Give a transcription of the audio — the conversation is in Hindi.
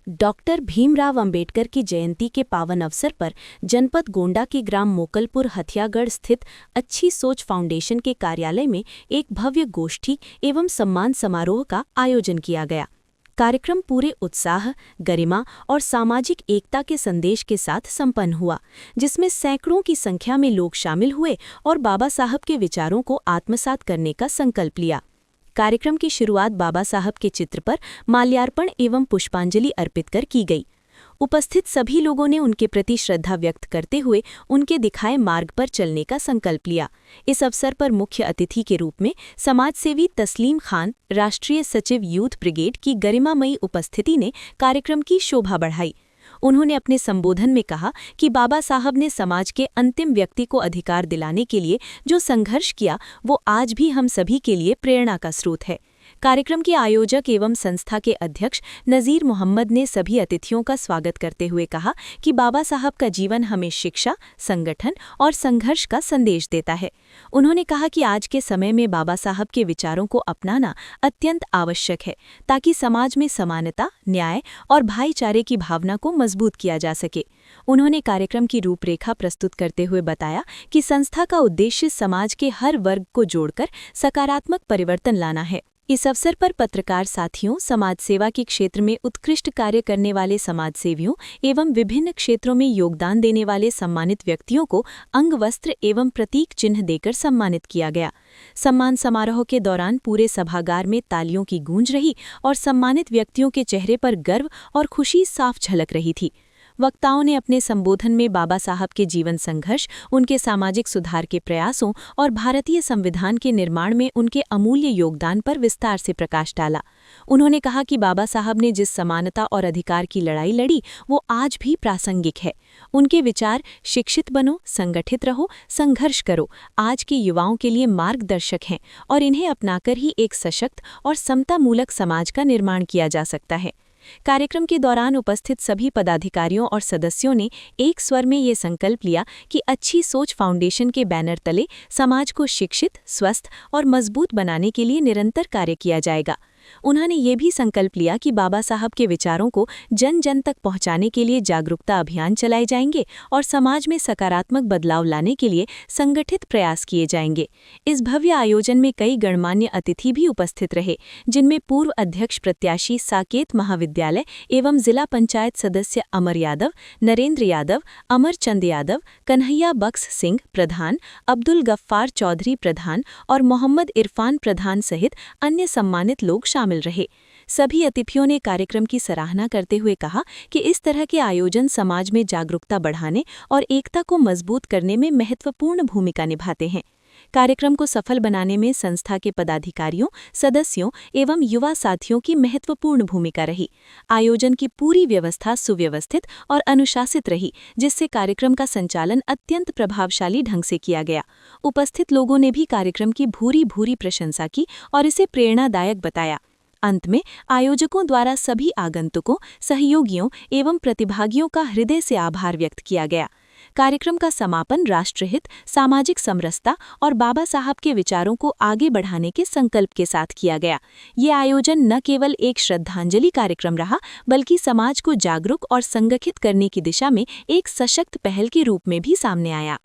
डॉक्टर भीमराव अंबेडकर की जयंती के पावन अवसर पर जनपद गोंडा के ग्राम मोकलपुर हथियागढ़ स्थित अच्छी सोच फाउंडेशन के कार्यालय में एक भव्य गोष्ठी एवं सम्मान समारोह का आयोजन किया गया। कार्यक्रम पूरे उत्साह, गरिमा और सामाजिक एकता के संदेश के साथ संपन्न हुआ, जिसमें सैकड़ों की संख्या में लोग शामिल हुए और बाबा साहब के विचारों को आत्मसात करने का संकल्प लिया। कार्यक्रम की शुरुआत बाबा साहब के चित्र पर माल्यार्पण एवं पुष्पांजलि अर्पित कर की गई। उपस्थित सभी लोगों ने उनके प्रति श्रद्धा व्यक्त करते हुए उनके दिखाए मार्ग पर चलने का संकल्प लिया। इस अवसर पर मुख्य अतिथि के रूप में समाजसेवी तस्लीम खान, राष्ट्रीय सचिव यूथ ब्रिगेड की गरिमामयी उपस्थिति ने कार्यक्रम की शोभा बढ़ाई। उन्होंने अपने संबोधन में कहा कि बाबा साहब ने समाज के अंतिम व्यक्ति को अधिकार दिलाने के लिए जो संघर्ष किया, वो आज भी हम सभी के लिए प्रेरणा का स्रोत है। कार्यक्रम के आयोजक एवं संस्था के अध्यक्ष नज़ीर मोहम्मद ने सभी अतिथियों का स्वागत करते हुए कहा कि बाबा साहब का जीवन हमें शिक्षा, संगठन और संघर्ष का संदेश देता है। उन्होंने कहा कि आज के समय में बाबा साहब के विचारों को अपनाना अत्यंत आवश्यक है, ताकि समाज में समानता, न्याय और भाईचारे की भावना को मजबूत किया जा सके। उन्होंने कार्यक्रम की रूपरेखा प्रस्तुत करते हुए बताया कि संस्था का उद्देश्य समाज के हर वर्ग को जोड़कर सकारात्मक परिवर्तन लाना है। इस अवसर पर पत्रकार साथियों, समाज सेवा के क्षेत्र में उत्कृष्ट कार्य करने वाले समाजसेवियों एवं विभिन्न क्षेत्रों में योगदान देने वाले सम्मानित व्यक्तियों को अंगवस्त्र एवं प्रतीक चिन्ह देकर सम्मानित किया गया। सम्मान समारोह के दौरान पूरे सभागार में तालियों की गूंज रही और सम्मानित व्यक्तियों के चेहरे पर गर्व और खुशी साफ झलक रही थी। वक्ताओं ने अपने संबोधन में बाबा साहब के जीवन संघर्ष, उनके सामाजिक सुधार के प्रयासों और भारतीय संविधान के निर्माण में उनके अमूल्य योगदान पर विस्तार से प्रकाश डाला। उन्होंने कहा कि बाबा साहब ने जिस समानता और अधिकार की लड़ाई लड़ी, वो आज भी प्रासंगिक है। उनके विचार शिक्षित बनो, संगठित रहो, संघर्ष करो आज के युवाओं के लिए मार्गदर्शक हैं और इन्हें अपनाकर ही एक सशक्त और समतामूलक समाज का निर्माण किया जा सकता है। कार्यक्रम के दौरान उपस्थित सभी पदाधिकारियों और सदस्यों ने एक स्वर में ये संकल्प लिया कि अच्छी सोच फाउंडेशन के बैनर तले समाज को शिक्षित, स्वस्थ और मजबूत बनाने के लिए निरंतर कार्य किया जाएगा। उन्होंने ये भी संकल्प लिया कि बाबा साहब के विचारों को जन जन तक पहुंचाने के लिए जागरूकता अभियान चलाए जाएंगे और समाज में सकारात्मक बदलाव लाने के लिए संगठित प्रयास किए जाएंगे। इस भव्य आयोजन में कई गणमान्य अतिथि भी उपस्थित रहे, जिनमें पूर्व अध्यक्ष प्रत्याशी साकेत महाविद्यालय एवं जिला पंचायत सदस्य अमर यादव, नरेंद्र यादव, अमर चंद यादव, कन्हैया बख्श सिंह प्रधान, अब्दुल गफ्फार चौधरी प्रधान और मोहम्मद इरफान प्रधान सहित अन्य सम्मानित लोग शामिल रहे। सभी अतिथियों ने कार्यक्रम की सराहना करते हुए कहा कि इस तरह के आयोजन समाज में जागरूकता बढ़ाने और एकता को मजबूत करने में महत्वपूर्ण भूमिका निभाते हैं। कार्यक्रम को सफल बनाने में संस्था के पदाधिकारियों, सदस्यों एवं युवा साथियों की महत्वपूर्ण भूमिका रही। आयोजन की पूरी व्यवस्था सुव्यवस्थित और अनुशासित रही, जिससे कार्यक्रम का संचालन अत्यंत प्रभावशाली ढंग से किया गया। उपस्थित लोगों ने भी कार्यक्रम की भूरी भूरी प्रशंसा की और इसे प्रेरणादायक बताया। अंत में आयोजकों द्वारा सभी आगंतुकों, सहयोगियों एवं प्रतिभागियों का हृदय से आभार व्यक्त किया गया। कार्यक्रम का समापन राष्ट्रहित, सामाजिक समरसता और बाबा साहब के विचारों को आगे बढ़ाने के संकल्प के साथ किया गया। ये आयोजन न केवल एक श्रद्धांजलि कार्यक्रम रहा, बल्कि समाज को जागरूक और संगठित करने की दिशा में एक सशक्त पहल के रूप में भी सामने आया।